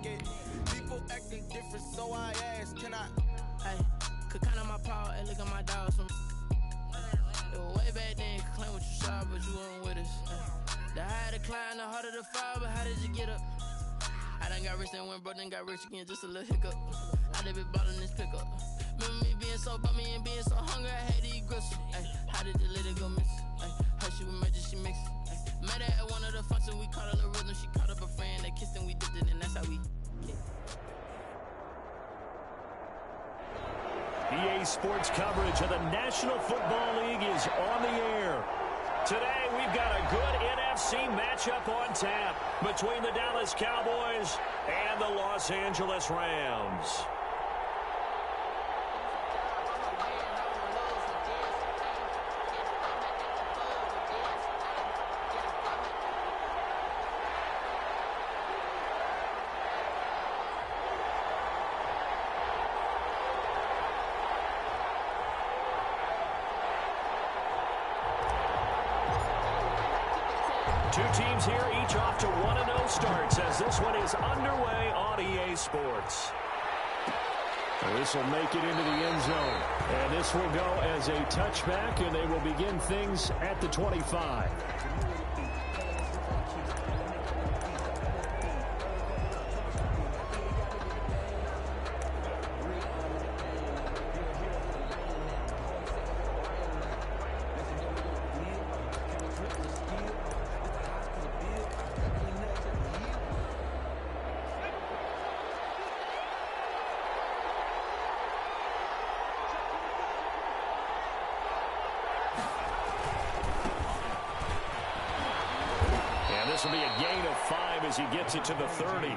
get people acting different, so I asked, can I? Hey, could count on my power, hey, look at my dogs. It was way back then, could claim what you saw, but you weren't with us. The higher the climb, the harder the fall, but how did you get up? I done got rich and went broke, then got rich again, just a little hiccup. I done been ballin' this pickup. Remember me being so bummy and being so hungry, I had to eat gristle. Ay, how did the lady go miss? Ay, her she was magic, she mixed. Met her at one of the functions, we caught a little rhythm. She caught up a friend, they kissed and we dipped it, and that's how we kicked. EA Sports coverage of the National Football League is on the air. Today, we've got a good NFC matchup on tap between the Dallas Cowboys and the Los Angeles Rams. Two teams here, each off to 1-0 starts as this one is underway on EA Sports. This will make it into the end zone. And this will go as a touchback, and they will begin things at the 25. This will be a gain of 5 as he gets it to the 30.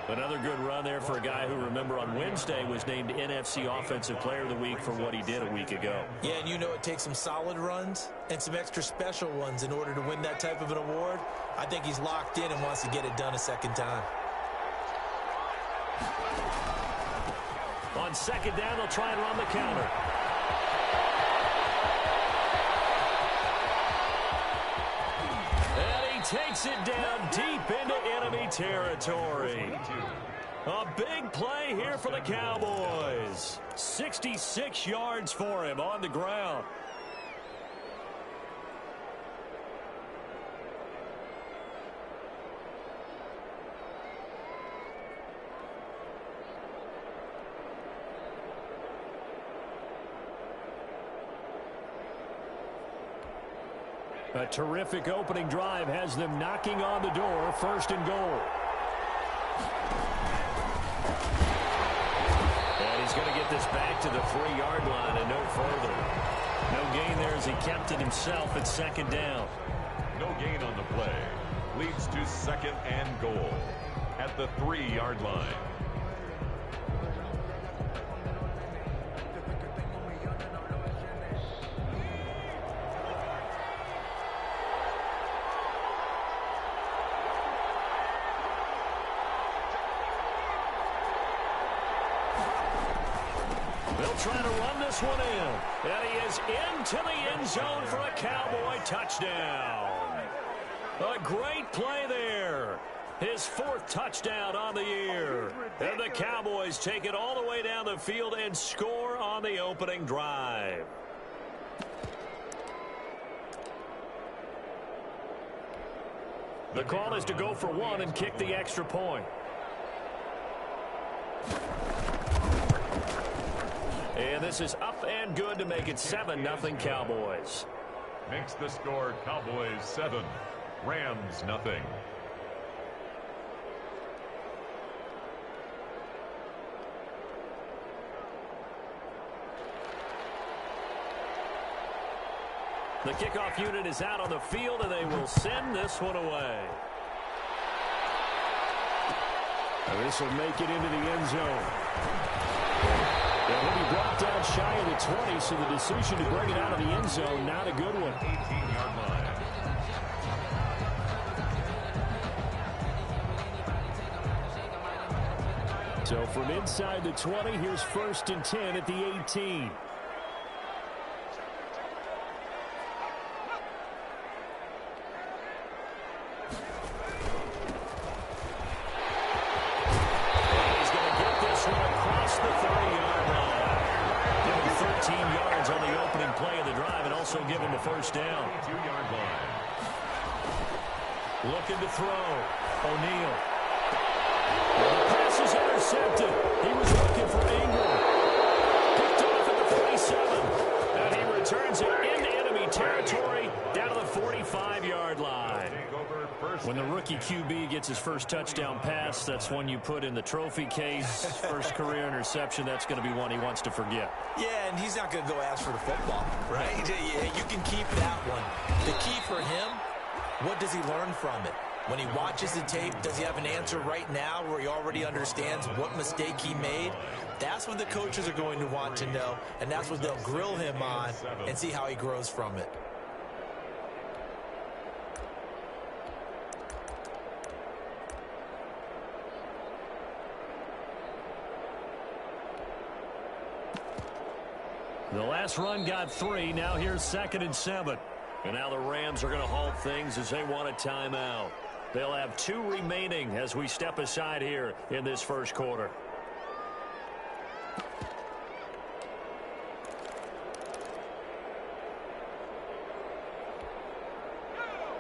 Another good run there for a guy who, remember, on Wednesday was named NFC Offensive Player of the Week for what he did a week ago. Yeah, and you know it takes some solid runs and some extra special ones in order to win that type of an award. I think he's locked in and wants to get it done a second time. On second down, they'll try and run the counter. Takes it down deep into enemy territory. A big play here for the Cowboys. 66 yards for him on the ground. A terrific opening drive has them knocking on the door. First and goal. And he's going to get this back to the 3-yard line and no further. No gain there as he kept it himself at second down. No gain on the play. Leads to second and goal at the 3-yard line. Trying to run this one in. And he is into the end zone for a Cowboy touchdown. A great play there. His 4th touchdown on the year. And the Cowboys take it all the way down the field and score on the opening drive. The call is to go for 1 and kick the extra point. And this is up and good to make it 7-0 Cowboys. Makes the score Cowboys 7, Rams 0. The kickoff unit is out on the field, and they will send this one away. And this will make it into the end zone. And he'll be brought down shy of the 20, so the decision to bring it out of the end zone, not a good one. 18-yard line. So from inside the 20, here's 1st and 10 at the 18. will give him the first down. 2-yard line. Looking to throw. O'Neal. The pass is intercepted. He was looking for Ingram. Picked off at the 47. And he returns it into enemy territory down to the 45-yard line. When the rookie QB gets his first touchdown pass, that's one you put in the trophy case. First career interception, that's going to be one he wants to forget. Yeah, and he's not going to go ask for the football, right? Yeah, you can keep that one. The key for him, what does he learn from it? When he watches the tape, does he have an answer right now where he already understands what mistake he made? That's what the coaches are going to want to know, and that's what they'll grill him on and see how he grows from it. The last run got 3. Now here's 2nd and 7. And now the Rams are going to halt things as they want a timeout. They'll have 2 remaining as we step aside here in this first quarter.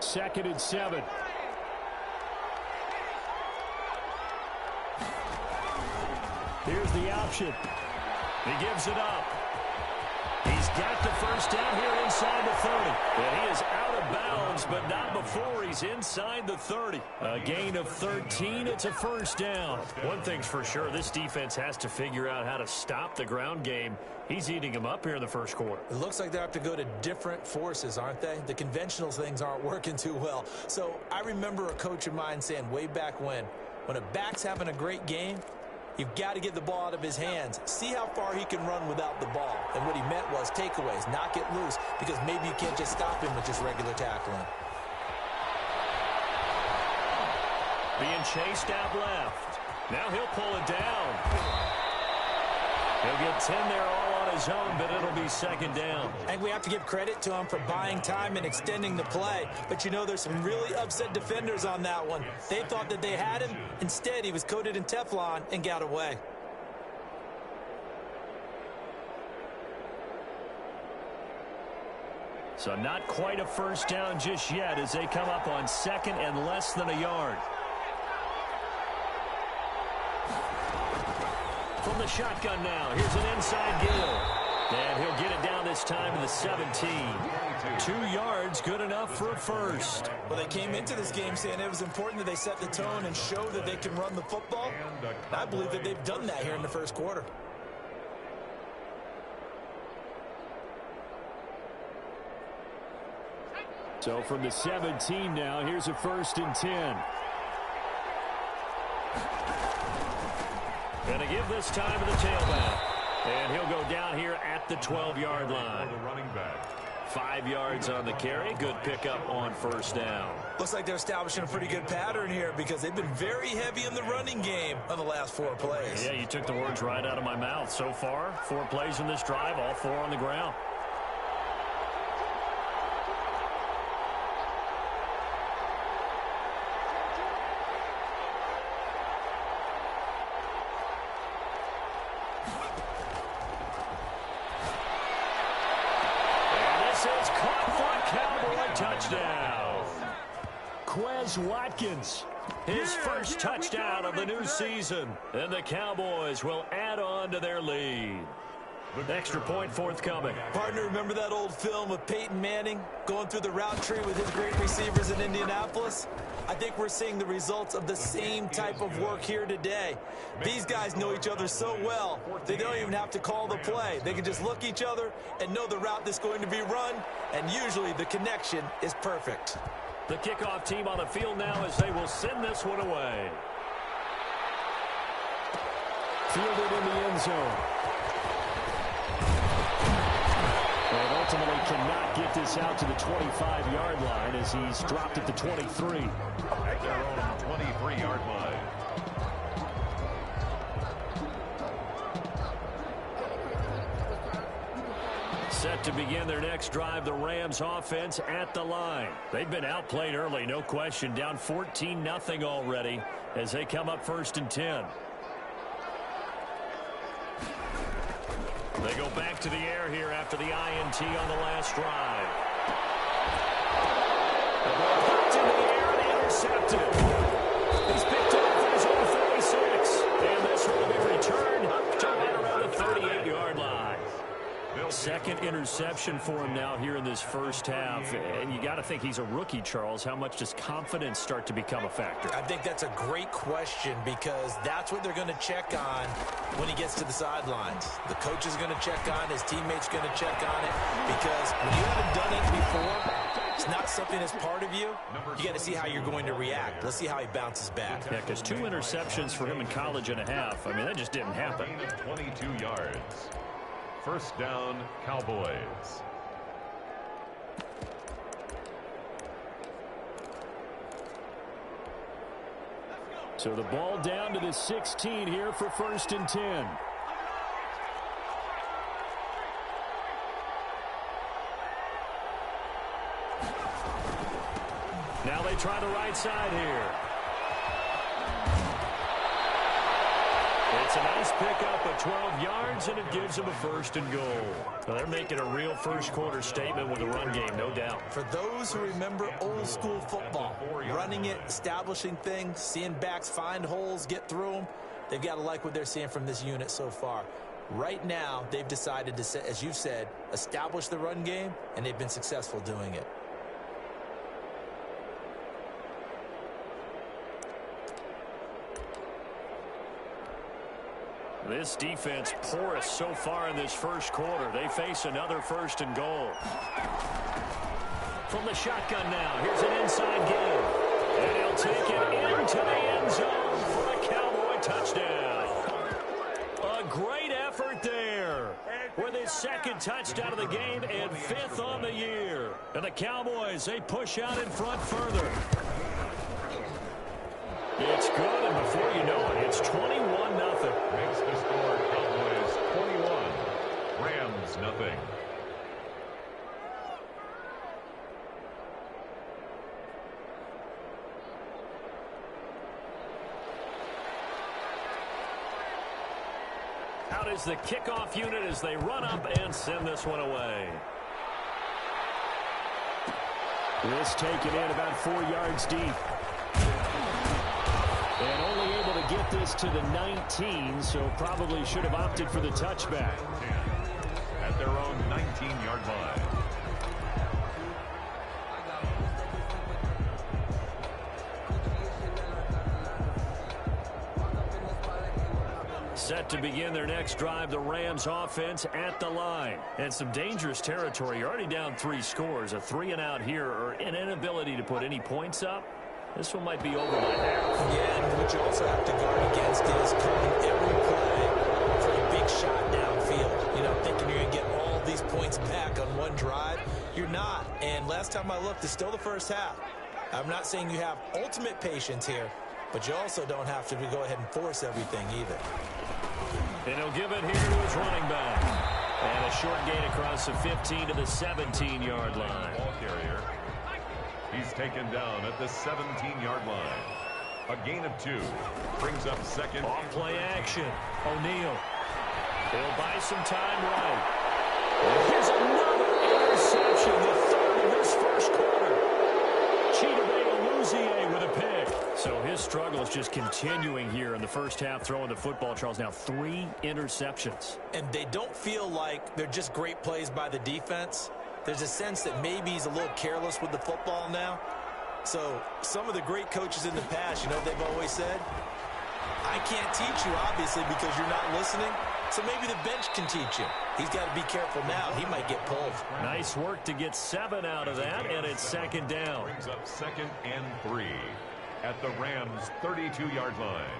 Second and 7. Here's the option. He gives it up. He's got the first down here inside the 30. And he is out of bounds, but not before he's inside the 30. A gain of 13. It's a first down. One thing's for sure, this defense has to figure out how to stop the ground game. He's eating him up here in the first quarter. It looks like they have to go to different forces, aren't they? The conventional things aren't working too well. So I remember a coach of mine saying way back when a back's having a great game, you've got to get the ball out of his hands. See how far he can run without the ball. And what he meant was takeaways, knock it loose, because maybe you can't just stop him with just regular tackling. Being chased out left. Now he'll pull it down. He'll get 10 there all on his own, but it'll be 2nd down. I think we have to give credit to him for buying time and extending the play. But, you know, there's some really upset defenders on that one. They thought that they had him. Instead, he was coated in Teflon and got away. So not quite a first down just yet as they come up on 2nd and less than a yard. From the shotgun now, here's an inside Gill. And he'll get it down this time to the 17. 2 yards, good enough for a first. Well, they came into this game saying it was important that they set the tone and show that they can run the football. And I believe that they've done that here in the first quarter. So from the 17 now, here's a 1st and 10. Going to give this time to the tailback. And he'll go down here at the 12-yard line. 5 yards on the carry. Good pickup on first down. Looks like they're establishing a pretty good pattern here because they've been very heavy in the running game on the last 4 plays. Yeah, you took the words right out of my mouth. So far, 4 plays in this drive, all 4 on the ground. Touchdown. Quez Watkins, his first touchdown of the new season. And the Cowboys will add on to their lead. Extra point forthcoming. Partner, remember that old film of Peyton Manning going through the route tree with his great receivers in Indianapolis? I think we're seeing the results of the same type of work here today. These guys know each other so well, they don't even have to call the play. They can just look each other and know the route that's going to be run, and usually the connection is perfect. The kickoff team on the field now as they will send this one away. Fielded in the end zone. And ultimately cannot get this out to the 25-yard line as he's dropped at the 23. At their own 23-yard line. Set to begin their next drive, the Rams offense at the line. They've been outplayed early, no question. Down 14-0 already as they come up 1st and 10. They go back to the air here after the INT on the last drive. The ball popped in the air and intercepted. He's picked off at his own 36. And this will be returned to right around the 38-yard line. Second interception for him now here in this first half. And you got to think he's a rookie, Charles. How much does confidence start to become a factor? I think that's a great question because that's what they're going to check on when he gets to the sidelines. The coach is going to check on, his teammates going to check on it, because when you haven't done it before, it's not something that's part of you. You got to see how you're going to react. Let's see how he bounces back. Yeah, because 2 interceptions for him in college and a half. I mean, that just didn't happen. 22 yards. First down, Cowboys. So the ball down to the 16 here for 1st and 10. Now they try the right side here. It's a nice pickup of 12 yards, and it gives them a 1st and goal. Now they're making a real first-quarter statement with a run game, no doubt. For those who remember old-school football, running it, establishing things, seeing backs find holes, get through them, they've got to like what they're seeing from this unit so far. Right now, they've decided to, as you said, establish the run game, and they've been successful doing it. This defense porous so far in this first quarter. They face another 1st and goal. From the shotgun now, here's an inside game. And he'll take it into the end zone for a Cowboy touchdown. A great effort there with his 2nd touchdown of the game and 5th on the year. And the Cowboys, they push out in front further. It's good, and before you know it, it's 21-0. Makes the score Cowboys 21, Rams nothing. Out is the kickoff unit as they run up and send this one away. This taken in about 4 yards deep. And only able to get this to the 19, so probably should have opted for the touchback. At their own 19-yard line. Set to begin their next drive, the Rams offense at the line. And some dangerous territory. You're already down 3 scores. A 3-and-out here, or an inability to put any points up. This one might be over by half. Yeah, and what you also have to guard against is calling every play for a big shot downfield. You know, thinking you're going to get all these points back on one drive. You're not. And last time I looked, it's still the first half. I'm not saying you have ultimate patience here, but you also don't have to go ahead and force everything either. And he'll give it here to his running back. And a short gain across the 15 to the 17-yard line. Ball carrier. He's taken down at the 17-yard line. A gain of 2. Brings up 2nd. Off play action. O'Neal. He'll buy some time right. And here's another interception. The 3rd of this first quarter. Chidobe with a pick. So his struggle is just continuing here in the first half, throwing the football. Charles, now 3 interceptions. And they don't feel like they're just great plays by the defense. There's a sense that maybe he's a little careless with the football now. So some of the great coaches in the past, you know what they've always said? I can't teach you, obviously, because you're not listening. So maybe the bench can teach you. He's got to be careful now. He might get pulled. Nice work to get 7 out of that, and it's 2nd down. Brings up 2nd and 3 at the Rams' 32-yard line.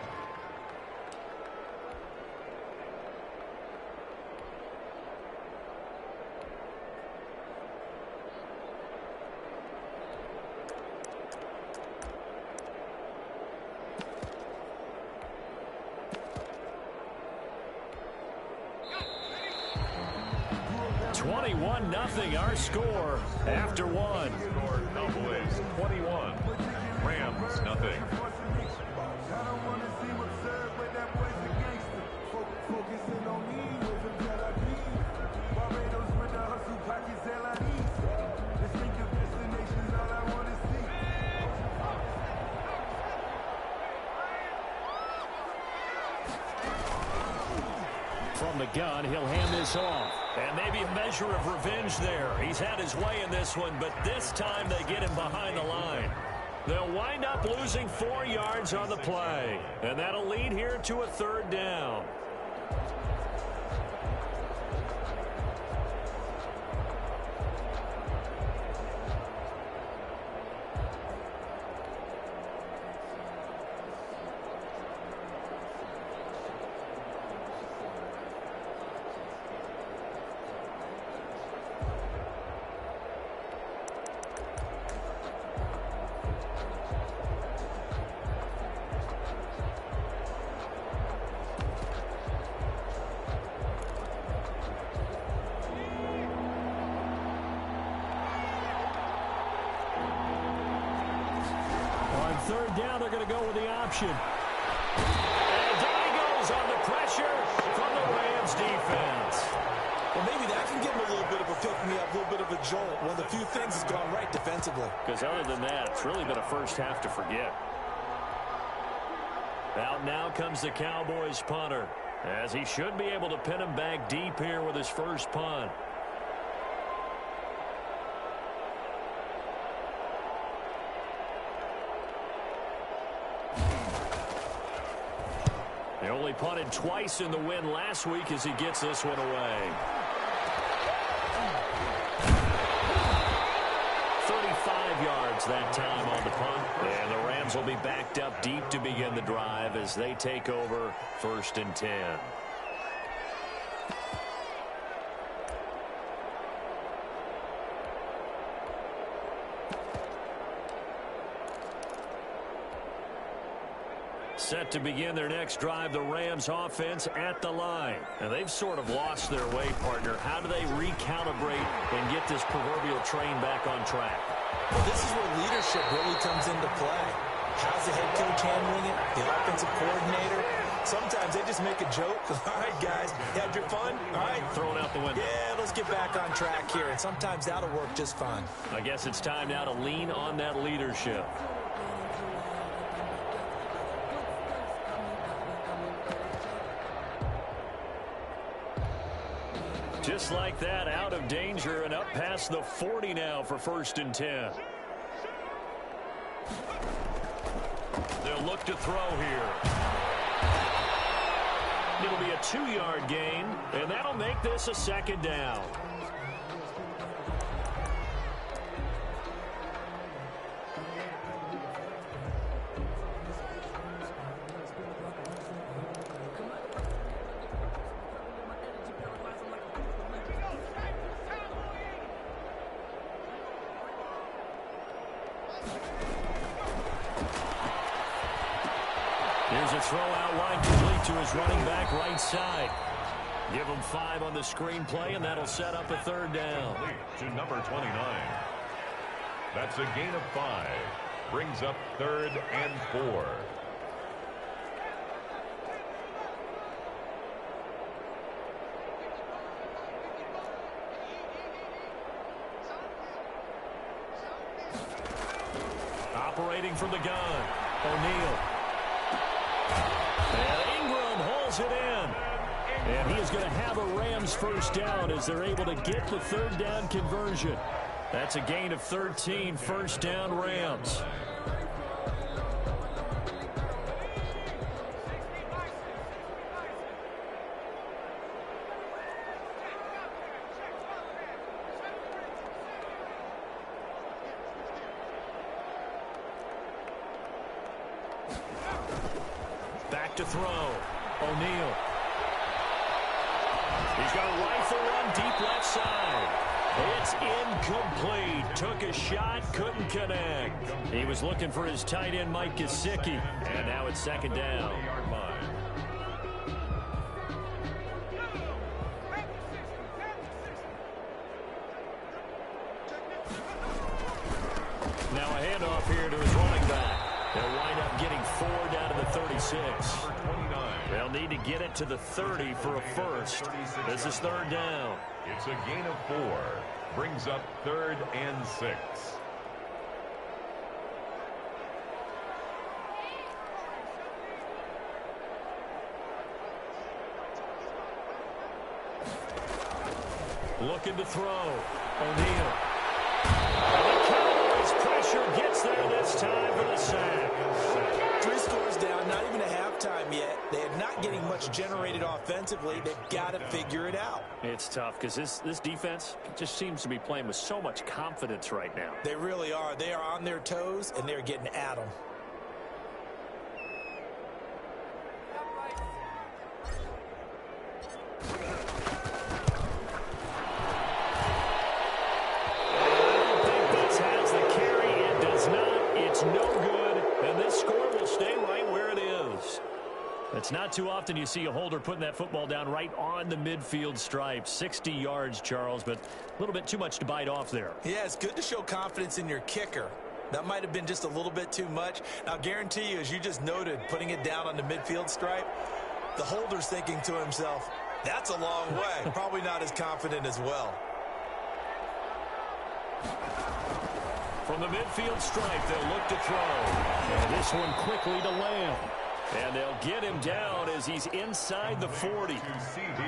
Nothing, our score after 1. Score Cowboys 21, Rams nothing. From the gun, he'll hand this off. And maybe a measure of revenge there. He's had his way in this one, but this time they get him behind the line. They'll wind up losing 4 yards on the play. And that'll lead here to a 3rd down. Third down, they're going to go with the option. And down he goes on the pressure from the Rams defense. Well, maybe that can give him a little bit of a pick-me-up, a little bit of a jolt. One of the few things has gone right defensively. Because other than that, it's really been a first half to forget. Out now comes the Cowboys punter, as he should be able to pin him back deep here with his first punt. He only punted twice in the win last week as he gets this one away. 35 yards that time on the punt. And the Rams will be backed up deep to begin the drive as they take over 1st and 10. Set to begin their next drive, the Rams offense at the line. And they've sort of lost their way, partner. How do they recalibrate and get this proverbial train back on track? Well, this is where leadership really comes into play. How's the head coach handling it? The offensive coordinator? Sometimes they just make a joke. All right, guys, you had your fun? All right. Throw it out the window. Yeah, let's get back on track here. And sometimes that'll work just fine. I guess it's time now to lean on that leadership. Just like that, out of danger and up past the 40 now for 1st and 10. They'll look to throw here. It'll be a 2-yard gain, and that'll make this a 2nd down. Here's a throw out wide complete to his running back right side. Give him 5 on the screenplay, and that'll set up a 3rd down. To number 29. That's a gain of 5. Brings up 3rd and 4. Operating from the gun, O'Neal. And Ingram holds it in. And he is going to have a Rams 1st down as they're able to get the 3rd down conversion. That's a gain of 13, 1st down Rams. Back to throw. O'Neal. He's got a rifle run deep left side. It's incomplete. Took a shot, couldn't connect. He was looking for his tight end, Mike Gesicki. And now it's 2nd down. Now a handoff here to his running back. They'll wind up getting 4 down to the 36. They'll need to get it to the 30 for a first. This is 3rd down. It's a gain of 4. Brings up 3rd and 6. Looking to throw. O'Neal. The Cowboys' pressure gets there this time for the sack. 3 scores down, not even a halftime yet. They are not getting much generated offensively. They've got to figure it out. It's tough because this defense just seems to be playing with so much confidence right now. They really are. They are on their toes, and they're getting at them. It's not too often you see a holder putting that football down right on the midfield stripe. 60 yards, Charles, but a little bit too much to bite off there. Yeah, it's good to show confidence in your kicker. That might have been just a little bit too much. I'll guarantee you, as you just noted, putting it down on the midfield stripe, the holder's thinking to himself, that's a long way. Probably not as confident as well. From the midfield stripe, they'll look to throw. And this one quickly to Lamb. And they'll get him down as he's inside the 40.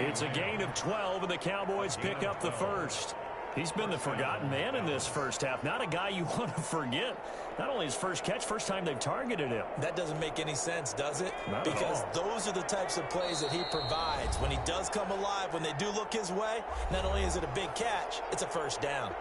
It's a gain of 12, and the Cowboys pick up the first. He's been the forgotten man in this first half. Not a guy you want to forget. Not only his first catch, first time they've targeted him. That doesn't make any sense, does it? Not because those are the types of plays that he provides. When he does come alive, when they do look his way, not only is it a big catch, it's a first down.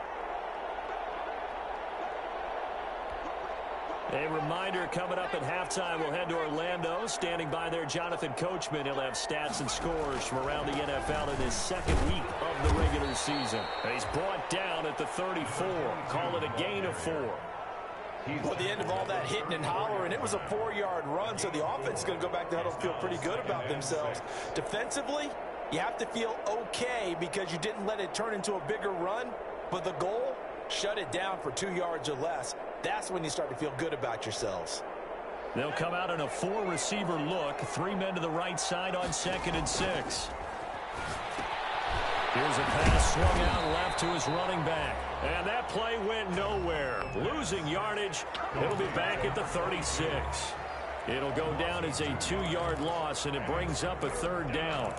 A reminder coming up at halftime, we'll head to Orlando. Standing by there, Jonathan Coachman. He'll have stats and scores from around the NFL in his second week of the regular season. And he's brought down at the 34. Call it a gain of 4. Well, at the end of all that hitting and hollering, it was a 4-yard run, so the offense is going to go back to huddle and feel pretty good about themselves. Defensively, you have to feel okay because you didn't let it turn into a bigger run, but the goal, shut it down for 2 yards or less. That's when you start to feel good about yourselves. They'll come out in a 4-receiver look. 3 men to the right side on 2nd and 6. Here's a pass swung out left to his running back. And that play went nowhere. Losing yardage. It'll be back at the 36. It'll go down as a 2-yard loss, and it brings up a 3rd down.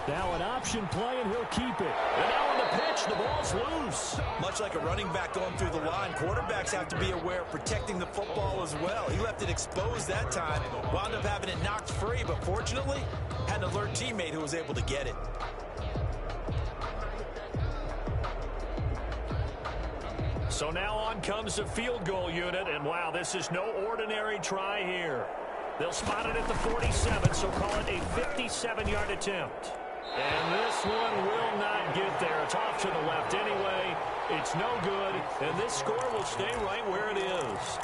Now an option play, and he'll keep it. And now on the pitch, the ball's loose. Much like a running back going through the line, quarterbacks have to be aware of protecting the football as well. He left it exposed that time, wound up having it knocked free, but fortunately, had an alert teammate who was able to get it. So now on comes the field goal unit, and wow, this is no ordinary try here. They'll spot it at the 47, so call it a 57-yard attempt. And this one will not get there. It's off to the left anyway. It's no good, and this score will stay right where it is.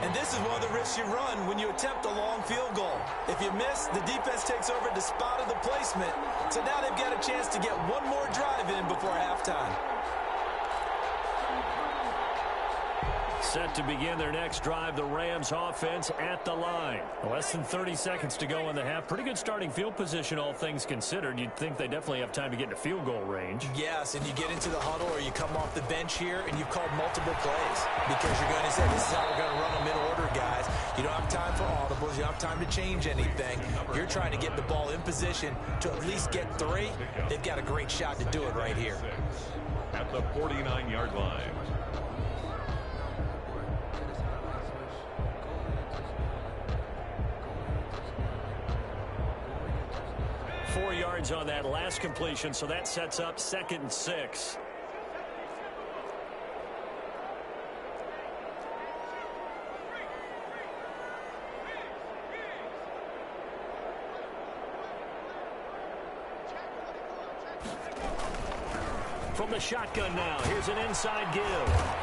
And this is one of the risks you run when you attempt a long field goal. If you miss, the defense takes over at the spot of the placement. So now they've got a chance to get one more drive in before halftime. Set to begin their next drive, the Rams offense at the line. Less than 30 seconds to go in the half. Pretty good starting field position, all things considered. You'd think they definitely have time to get into field goal range. Yes, and you get into the huddle or you come off the bench here and you've called multiple plays because you're going to say, this is how we're going to run them in order, guys. You don't have time for audibles. You don't have time to change anything. You're trying to get the ball in position to at least get 3. They've got a great shot to do it right here. At the 49-yard line. 4 yards on that last completion, so that sets up 2nd and 6. From the shotgun now, here's an inside give.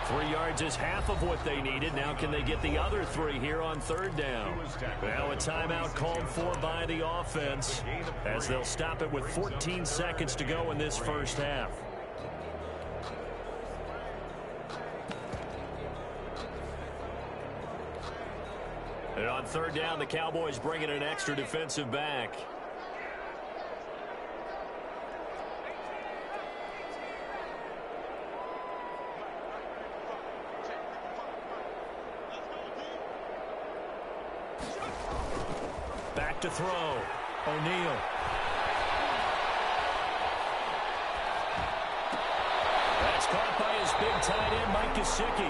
3 yards is half of what they needed. Now can they get the other 3 here on 3rd down? Now a timeout called for by the offense as they'll stop it with 14 seconds to go in this first half. And on 3rd down, the Cowboys bring in an extra defensive back. to throw. O'Neal. That's caught by his big tight end, Mike Gesicki.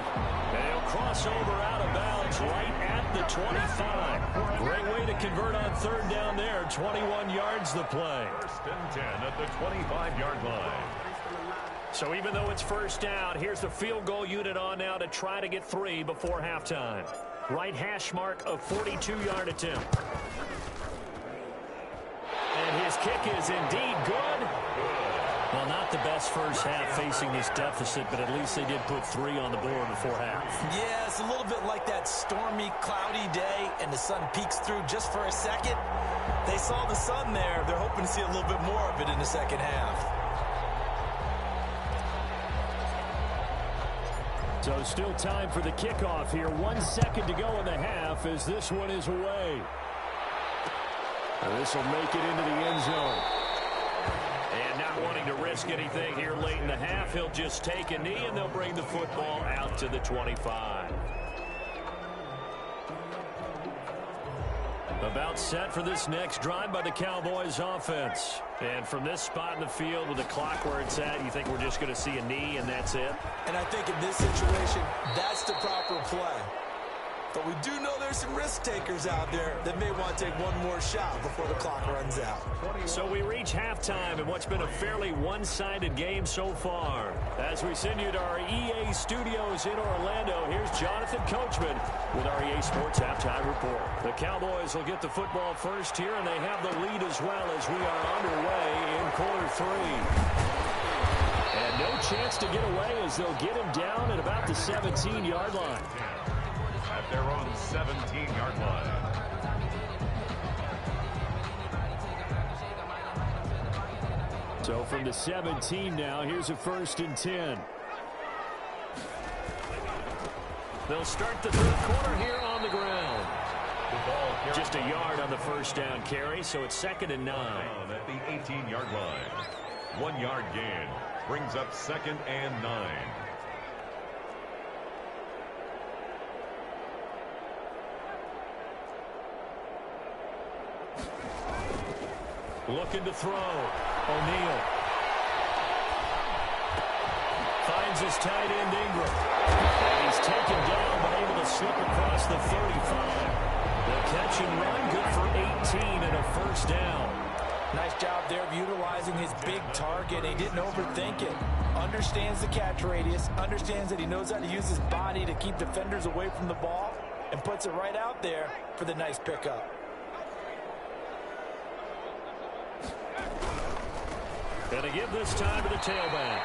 And he'll cross over out of bounds right at the 25. Great way to convert on third down there. 21 yards the play. First and 10 at the 25-yard line. So even though it's first down, here's the field goal unit on now to try to get 3 before halftime. Right hash mark of 42-yard attempt. And his kick is indeed good. Well, not the best first half facing this deficit, but at least they did put 3 on the board before half. Yeah, it's a little bit like that stormy, cloudy day, and the sun peeks through just for a second. They saw the sun there. They're hoping to see a little bit more of it in the second half. So still time for the kickoff here. 1 second to go in the half as this one is away. This will make it into the end zone. And not wanting to risk anything here late in the half, he'll just take a knee and they'll bring the football out to the 25. About set for this next drive by the Cowboys offense. And from this spot in the field with the clock where it's at, you think we're just going to see a knee and that's it? And I think in this situation, that's the proper play. But we do know there's some risk takers out there that may want to take one more shot before the clock runs out. So we reach halftime in what's been a fairly one-sided game so far. As we send you to our EA studios in Orlando, here's Jonathan Coachman with our EA Sports Halftime Report. The Cowboys will get the football first here, and they have the lead as well as we are underway in quarter 3. And no chance to get away as they'll get him down at about the 17-yard line. At their own 17-yard line. So from the 17 now, here's a 1st and 10. They'll start the third quarter here on the ground. Just a yard on the first down carry, so it's 2nd and 9. At the 18-yard line. 1 yard gain brings up 2nd and 9. Looking to throw. O'Neal. Finds his tight end Ingram. And he's taken down but able to slip across the 35. The catch and run good for 18 and a first down. Nice job there of utilizing his big target. He didn't overthink it. Understands the catch radius. Understands that he knows how to use his body to keep defenders away from the ball. And puts it right out there for the nice pickup. Going to give this time to the tailback.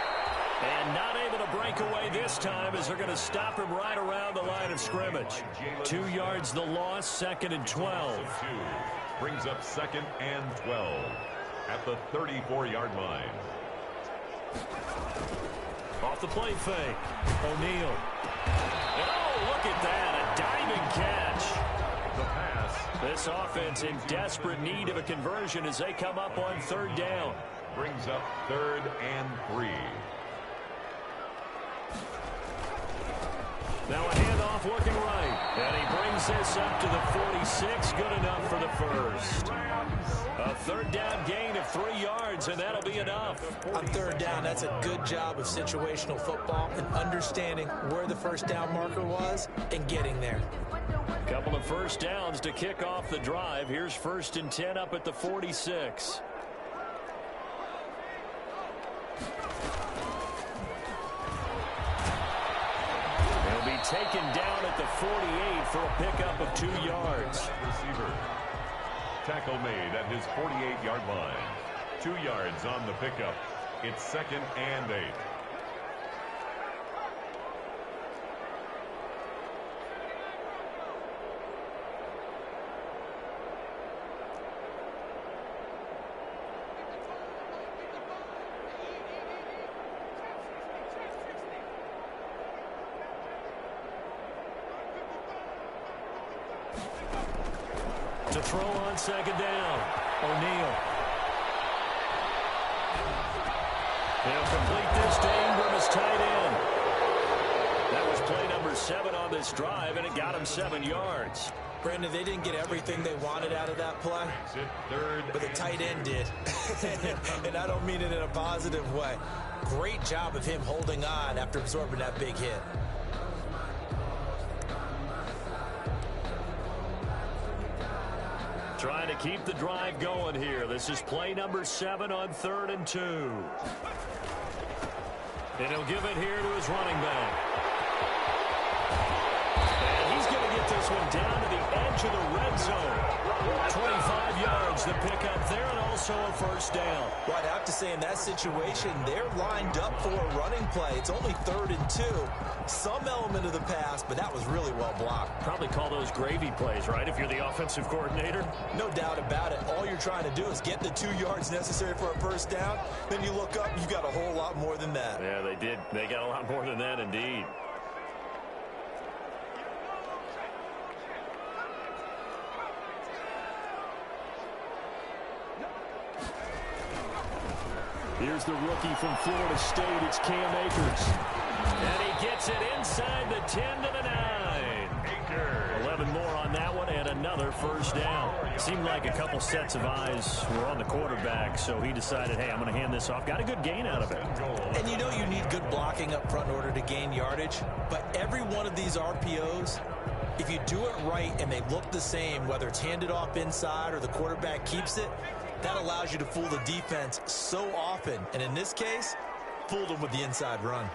And not able to break away this time as they're going to stop him right around the line of scrimmage. 2 yards the loss, 2nd and 12. Brings up 2nd and 12 at the 34-yard line. Off the play fake. O'Neal. Oh, look at that. A diving catch. The pass. This offense in desperate need of a conversion as they come up on 3rd down. Brings up 3rd and 3. Now a handoff looking right. And he brings this up to the 46. Good enough for the first. A 3rd down gain of 3 yards, and that'll be enough. On 3rd down, that's a good job of situational football and understanding where the first down marker was and getting there. Couple of first downs to kick off the drive. Here's 1st and 10 up at the 46. Taken down at the 48 for a pickup of 2 yards. Receiver. Tackle made at his 48-yard line. 2 yards on the pickup. It's 2nd and 8. To throw on 2nd down. O'Neal. They'll complete this to Ingram as tight end. That was play number 7 on this drive, and it got him 7 yards. Brandon, they didn't get everything they wanted out of that play, but the tight end did. And I don't mean it in a positive way. Great job of him holding on after absorbing that big hit. Trying to keep the drive going here. This is play number 7 on 3rd and 2. And he'll give it here to his running back. And he's going to get this one down to the edge of the red zone. 25 yards to pick up there, and also a first down. Well, I'd have to say in that situation, they're lined up for a running play. It's only 3rd and 2. Some element of the pass, but that was really well blocked. Probably call those gravy plays, right, if you're the offensive coordinator? No doubt about it. All you're trying to do is get the 2 yards necessary for a first down. Then you look up, you got a whole lot more than that. Yeah, they did. They got a lot more than that, indeed. Here's the rookie from Florida State. It's Cam Akers. And he gets it inside the 10 to the 9. 11 more on that one and another first down. Seemed like a couple sets of eyes were on the quarterback, so he decided, hey, I'm going to hand this off. Got a good gain out of it. And you know you need good blocking up front in order to gain yardage, but every one of these RPOs, if you do it right and they look the same, whether it's handed off inside or the quarterback keeps it, that allows you to fool the defense so often. And in this case, fooled them with the inside run.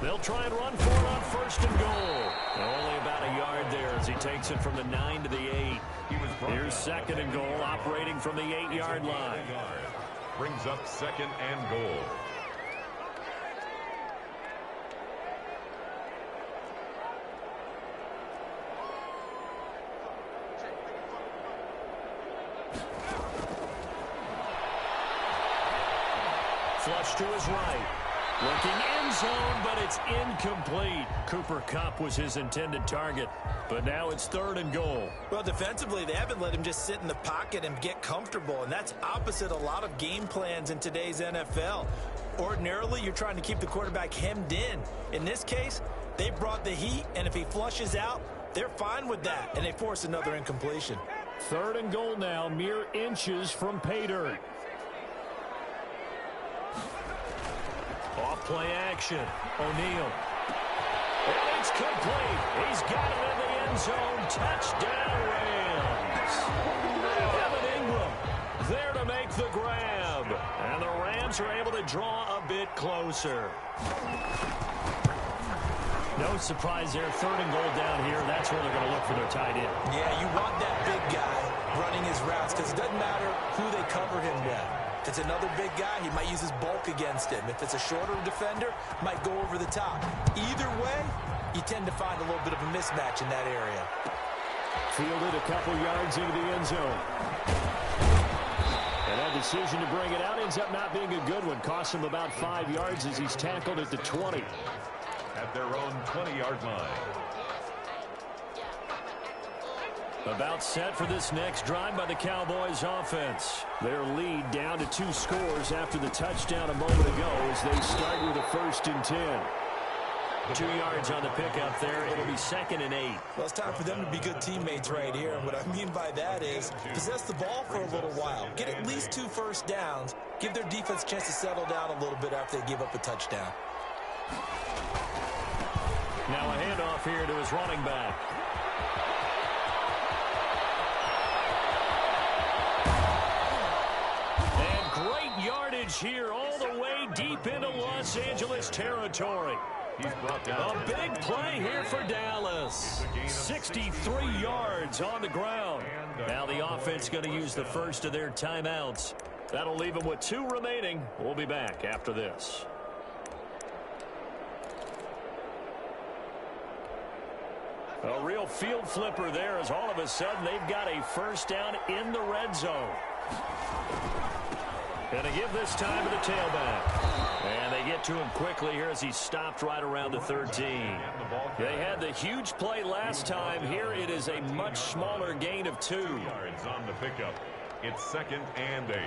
They'll try and run for it on 1st and goal. Only about a yard there as he takes it from the 9 to the 8. Here's 2nd and goal, operating from the 8-yard line. Brings up 2nd and goal. Flush to his right. Looking end zone, but it's incomplete. Cooper Kupp was his intended target, but now it's 3rd and goal. Well, defensively, they haven't let him just sit in the pocket and get comfortable, and that's opposite a lot of game plans in today's NFL. Ordinarily, you're trying to keep the quarterback hemmed in. In this case, they brought the heat, and if he flushes out, they're fine with that, and they force another incompletion. 3rd and goal now, mere inches from pay dirt. Off-play action. O'Neal. And it's complete. He's got it in the end zone. Touchdown, Rams. Evan Ingram there to make the grab. And the Rams are able to draw a bit closer. No surprise there. 3rd and goal down here. That's where they're going to look for their tight end. Yeah, you want that big guy running his routes because it doesn't matter who they cover him with. If it's another big guy, he might use his bulk against him. If it's a shorter defender, might go over the top. Either way, you tend to find a little bit of a mismatch in that area. Fielded a couple yards into the end zone. And that decision to bring it out ends up not being a good one. Costs him about 5 yards as he's tackled at the 20. At their own 20-yard line. About set for this next drive by the Cowboys offense. Their lead down to 2 scores after the touchdown a moment ago as they start with a 1st and 10. 2 yards on the pickup there. It'll be 2nd and 8. Well, it's time for them to be good teammates right here. And what I mean by that is possess the ball for a little while. Get at least 2 first downs. Give their defense a chance to settle down a little bit after they give up a touchdown. Now a handoff here to his running back. Great yardage here all the way deep into Los Angeles territory. A big play here for Dallas. 63 yards on the ground. Now the offense going to use the first of their timeouts. That'll leave them with 2 remaining. We'll be back after this. A real field flipper there as all of a sudden they've got a first down in the red zone. Going to give this time to the tailback. And they get to him quickly here as he stopped right around the 13. They had the huge play last time. Here it is a much smaller gain of 2. Yards on the pickup. It's 2nd and 8.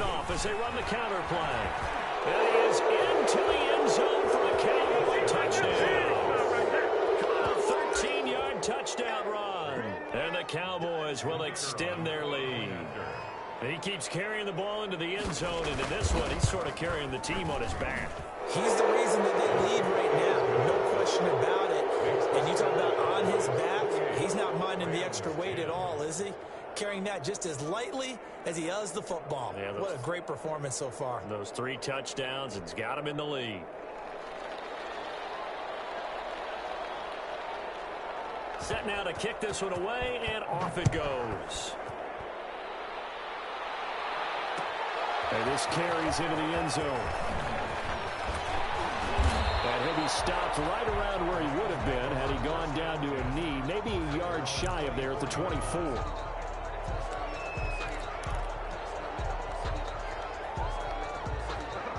handoff as they run the counter play. And he is into the end zone for the Cowboy touchdown. A 13-yard touchdown run. And the Cowboys will extend their lead. He keeps carrying the ball into the end zone, and in this one, he's sort of carrying the team on his back. He's the reason that they lead right now. No question about it. And you talk about on his back, he's not minding the extra weight at all, is he? Carrying that just as lightly as he does the football. Yeah, what a great performance so far. Those 3 touchdowns, it's got him in the lead. Set now to kick this one away, and off it goes. And this carries into the end zone. And he'll be stopped right around where he would have been had he gone down to a knee, maybe a yard shy of there at the 24.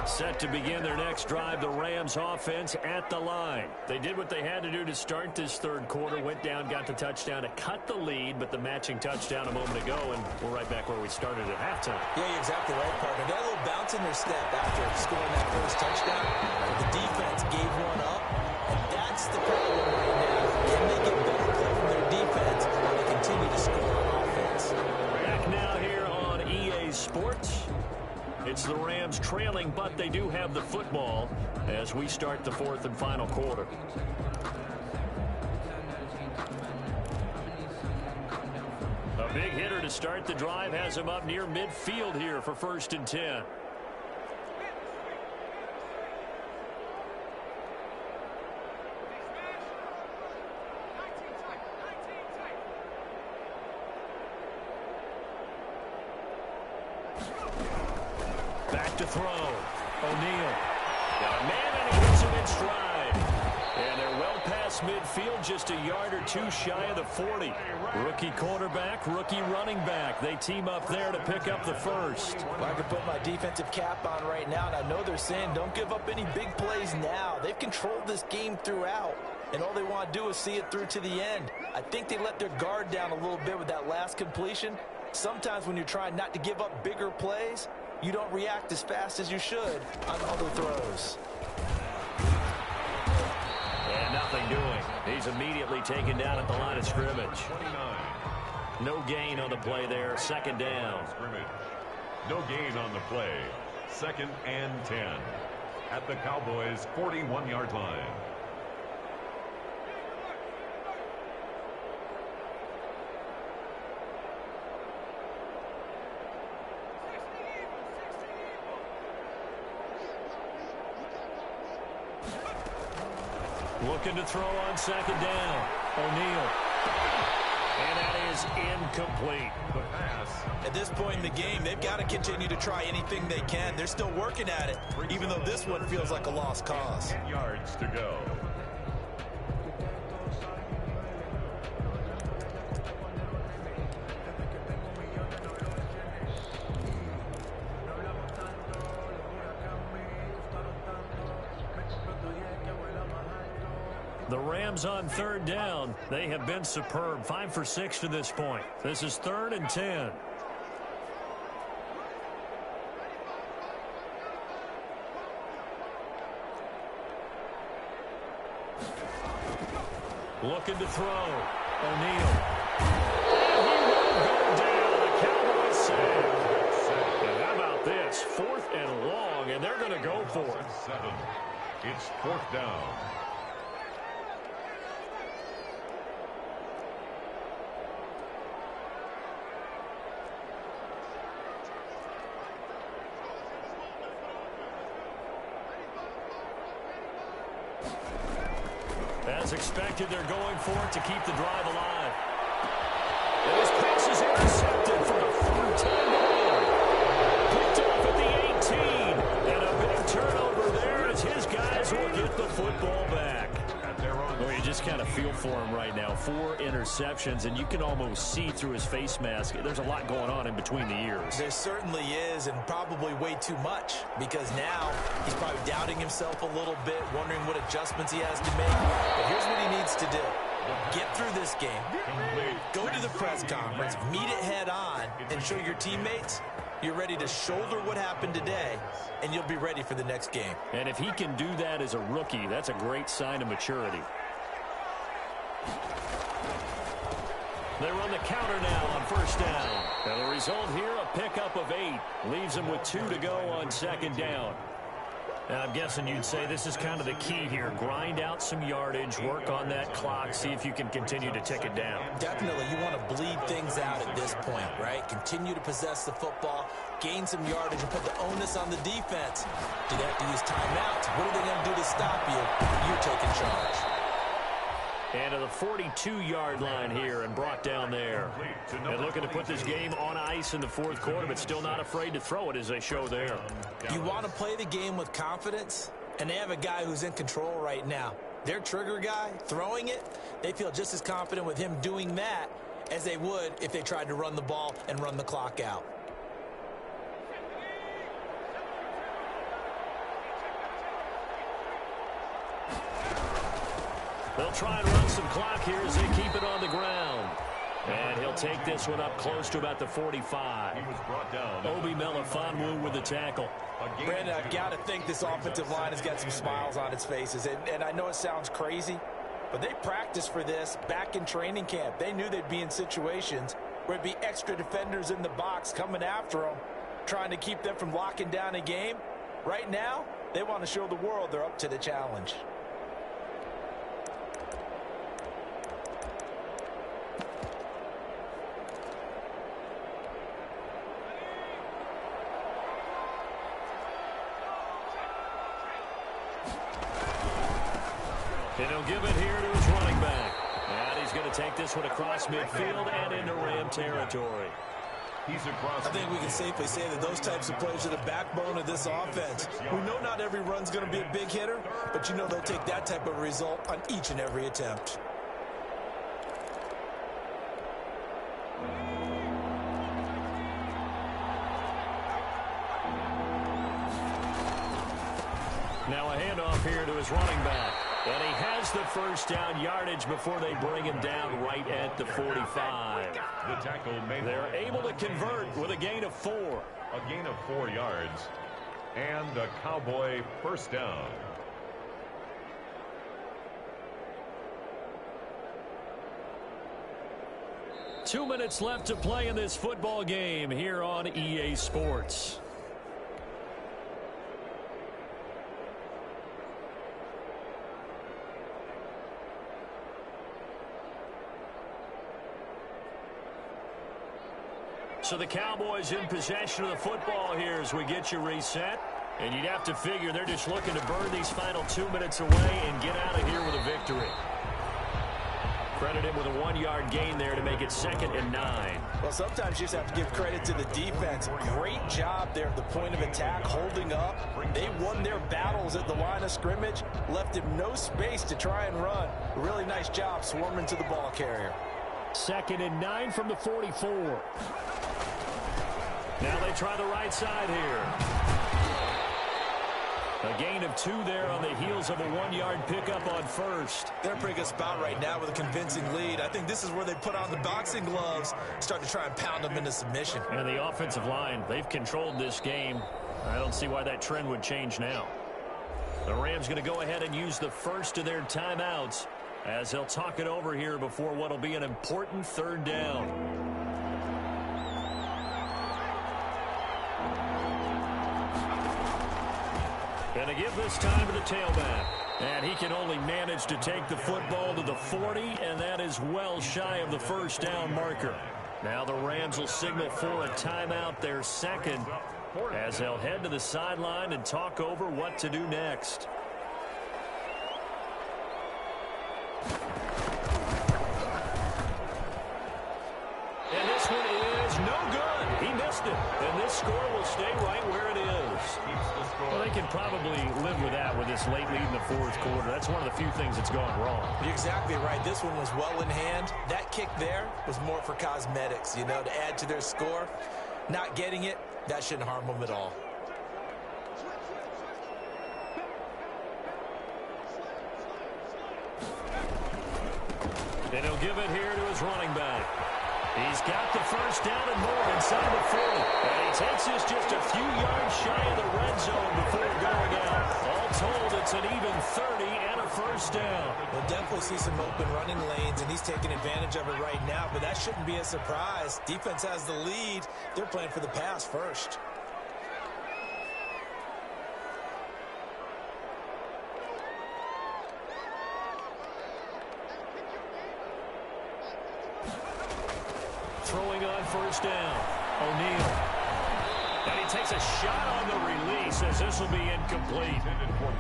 Set to begin their next drive, the Rams offense at the line. They did what they had to do to start this third quarter, went down, got the touchdown to cut the lead, but the matching touchdown a moment ago, and we're right back where we started at halftime. Yeah, you're exactly right, partner. They had a little bounce in their step after scoring that first touchdown. The defense gave one up, and that's the problem right now. Can they get better play from their defense when they continue to score on offense? Back now here on EA Sports. It's the Rams trailing, but they do have the football as we start the fourth and final quarter. A big hitter to start the drive has him up near midfield here for 1st and 10. Back to throw. O'Neal. Got a man, and he gets him in stride. And they're well past midfield, just a yard or 2 shy of the 40. Rookie quarterback, rookie running back. They team up there to pick up the first. Well, I could put my defensive cap on right now, and I know they're saying don't give up any big plays now. They've controlled this game throughout, and all they want to do is see it through to the end. I think they let their guard down a little bit with that last completion. Sometimes when you're trying not to give up bigger plays, you don't react as fast as you should on other throws. And nothing doing. He's immediately taken down at the line of scrimmage. 29. No gain on the play there. 2nd down. Scrimmage. No gain on the play. 2nd and 10. At the Cowboys' 41-yard line. Looking to throw on 2nd down. O'Neal. And that is incomplete. The pass. At this point in the game, they've got to continue to try anything they can. They're still working at it, even though this one feels like a lost cause. 10 yards to go. The Rams on 3rd down. They have been superb. 5 for 6 to this point. This is 3rd and 10. Looking to throw. O'Neal. And he will go down. The Cowboys sack. And how about this? 4th and long, and they're going to go for it. 7. It's 4th down. As expected, they're going for it to keep the drive alive. And his pass is intercepted for the 3rd time. Picked off at the 18. And a big turnover there as his guys will get the football back. Well, you just kind of feel for him right now. 4 interceptions, and you can almost see through his face mask. There's a lot going on in between the ears. There certainly is, and probably way too much, because now he's probably doubting himself a little bit, wondering what adjustments he has to make. But here's what he needs to do. Get through this game. Go to the press conference, meet it head on, and show your teammates You're ready to shoulder what happened today, and you'll be ready for the next game. And if he can do that as a rookie, that's a great sign of maturity. They run the counter now on first down. And the result here, a pickup of 8. Leaves them with 2 to go on second down. And I'm guessing you'd say this is kind of the key here. Grind out some yardage, work on that clock, see if you can continue to tick it down. Definitely, you want to bleed things out at this point, right? Continue to possess the football, gain some yardage, and put the onus on the defense. Do they have to use timeouts? What are they going to do to stop you? You're taking charge. And to the 42-yard line here and brought down there. And looking to put this game on ice in the fourth quarter, but still not afraid to throw it as they show there. You want to play the game with confidence, and they have a guy who's in control right now. Their trigger guy, throwing it, they feel just as confident with him doing that as they would if they tried to run the ball and run the clock out. They'll try and run some clock here as they keep it on the ground. And he'll take this one up close to about the 45. He was brought down. Obi Melifonwu with the tackle. Brandon, I've got to think this offensive line has got some smiles on its faces. And I know it sounds crazy, but they practiced for this back in training camp. They knew they'd be in situations where it'd be extra defenders in the box coming after them, trying to keep them from locking down a game. Right now, they want to show the world they're up to the challenge. And he'll give it here to his running back. And he's going to take this one across midfield and into Ram territory. He's across. I think we can safely say that those types of plays are the backbone of this offense. We know not every run's going to be a big hitter, but you know they'll take that type of result on each and every attempt. Now a handoff here to his running back. And he has the first down yardage before they bring him down right at the 45. The tackle made. They're able to convert with a gain of 4. A gain of 4 yards. And a Cowboy first down. Two minutes left to play in this football game here on EA Sports. So the Cowboys in possession of the football here as we get you reset. And you'd have to figure they're just looking to burn these final 2 minutes away and get out of here with a victory. Credit him with a 1-yard gain there to make it 2nd and 9. Well, sometimes you just have to give credit to the defense. Great job there at the point of attack, holding up. They won their battles at the line of scrimmage, left him no space to try and run. Really nice job swarming to the ball carrier. 2nd and 9 from the 44. Now they try the right side here. A gain of 2 there on the heels of a 1-yard pickup on first. They're a pretty good spot right now with a convincing lead. I think this is where they put on the boxing gloves, start to try and pound them into submission. And the offensive line, they've controlled this game. I don't see why that trend would change now. The Rams going to go ahead and use the first of their timeouts as they'll talk it over here before what will be an important 3rd down. And to give this time to the tailback. And he can only manage to take the football to the 40, and that is well shy of the first down marker. Now the Rams will signal for a timeout, their 2nd, as they'll head to the sideline and talk over what to do next. And this one is no good. He missed it. And this score will stay right where it is. Well, they can probably live with that with this late lead in the 4th quarter. That's one of the few things that's gone wrong. You're exactly right. This one was well in hand. That kick there was more for cosmetics, you know, to add to their score. Not getting it, that shouldn't harm them at all. And he'll give it here to his running back. He's got the first down and more inside the 40. And he takes this just a few yards shy of the red zone before going out. All told, it's an even 30 and a first down. We'll definitely see some open running lanes, and he's taking advantage of it right now, but that shouldn't be a surprise. Defense has the lead. They're playing for the pass first. Throwing on first down, O'Neal. And he takes a shot on the release as this will be incomplete.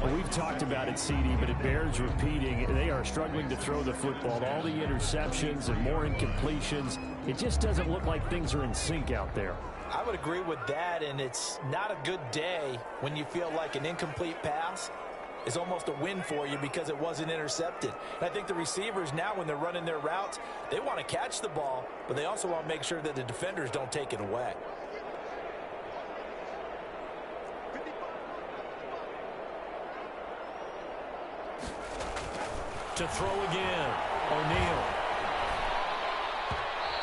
Well, we've talked about it, CD, but it bears repeating. They are struggling to throw the football. All the interceptions and more incompletions. It just doesn't look like things are in sync out there. I would agree with that, and it's not a good day when you feel like an incomplete pass is almost a win for you because it wasn't intercepted. And I think the receivers now, when they're running their routes, they want to catch the ball, but they also want to make sure that the defenders don't take it away. To throw again, O'Neal.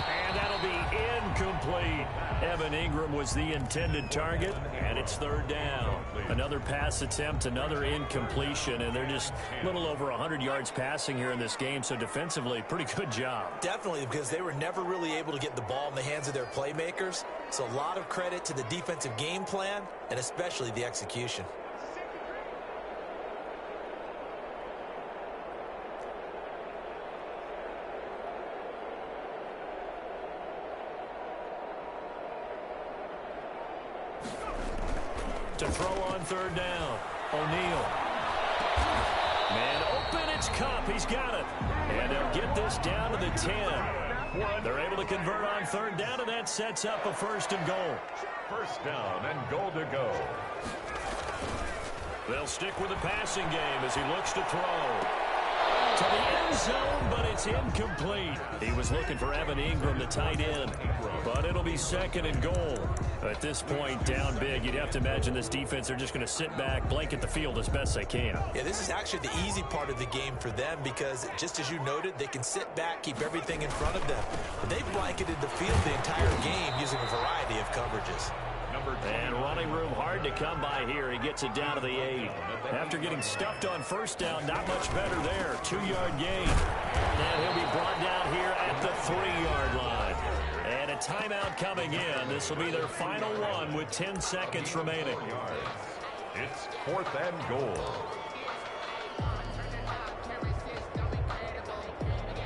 And that'll be incomplete. Evan Ingram was the intended target, and it's third down. Another pass attempt, another incompletion, and they're just a little over 100 yards passing here in this game, so defensively, pretty good job. Definitely, because they were never really able to get the ball in the hands of their playmakers. So a lot of credit to the defensive game plan, and especially the execution. To throw on third down, O'Neal. Man open, it's Cup. He's got it. And they'll get this down to the 10. They're able to convert on third down, and that sets up a first and goal. First down and goal to go. They'll stick with the passing game as he looks to throw. To the end zone, but it's incomplete. He was looking for Evan Ingram, the tight end, but it'll be second and goal. At this point, down big, you'd have to imagine this defense are just going to sit back, blanket the field as best they can. Yeah, this is actually the easy part of the game for them because, just as you noted, they can sit back, keep everything in front of them. But they've blanketed the field the entire game using a variety of coverages. And running room hard to come by here. He gets it down to the 8. After getting stuffed on first down, not much better there. 2-yard gain. And he'll be brought down here at the 3-yard line. And a timeout coming in. This will be their final one with 10 seconds remaining. It's fourth and goal.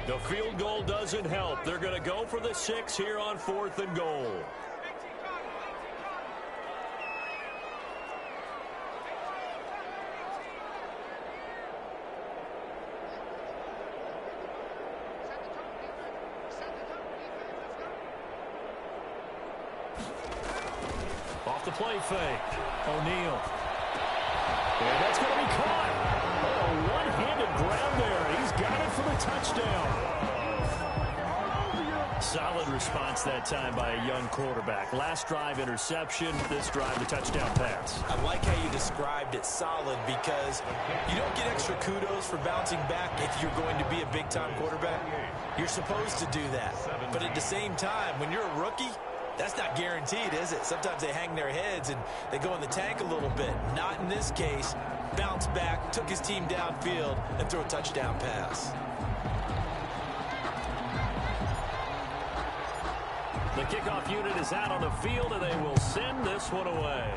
The field goal doesn't help. They're going to go for the 6 here on fourth and goal. Off the play fake, O'Neal. And that's going to be caught. Oh, one-handed grab there. He's got it for the touchdown. Solid response that time by a young quarterback. Last drive, interception. This drive, the touchdown pass. I like how you described it, solid, because you don't get extra kudos for bouncing back if you're going to be a big-time quarterback. You're supposed to do that. But at the same time, when you're a rookie, that's not guaranteed, is it? Sometimes they hang their heads and they go in the tank a little bit. Not in this case. Bounce back, took his team downfield, and threw a touchdown pass. The kickoff unit is out on the field, and they will send this one away.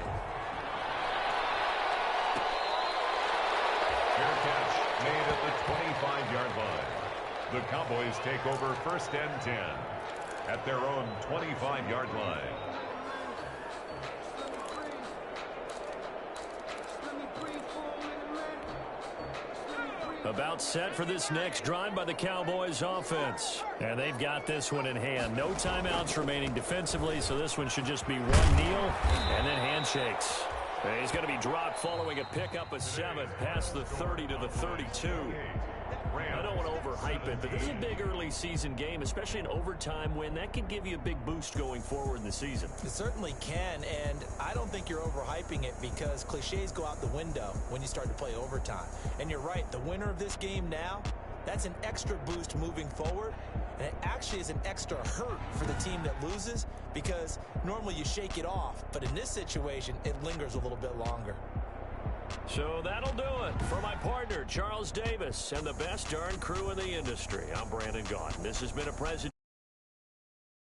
Fair catch made at the 25-yard line. The Cowboys take over first and 10 at their own 25-yard line. About set for this next drive by the Cowboys offense. And they've got this one in hand. No timeouts remaining defensively, so this one should just be one kneel and then handshakes. And he's going to be dropped following a pickup of 7 past the 30 to the 32. I don't want to overhype it, but this is a big early season game, especially an overtime win. That could give you a big boost going forward in the season. It certainly can, and I don't think you're overhyping it because cliches go out the window when you start to play overtime. And you're right, the winner of this game now, that's an extra boost moving forward. And it actually is an extra hurt for the team that loses because normally you shake it off. But in this situation, it lingers a little bit longer. So that'll do it for my partner, Charles Davis, and the best darn crew in the industry. I'm Brandon Gaudin. This has been a presentation.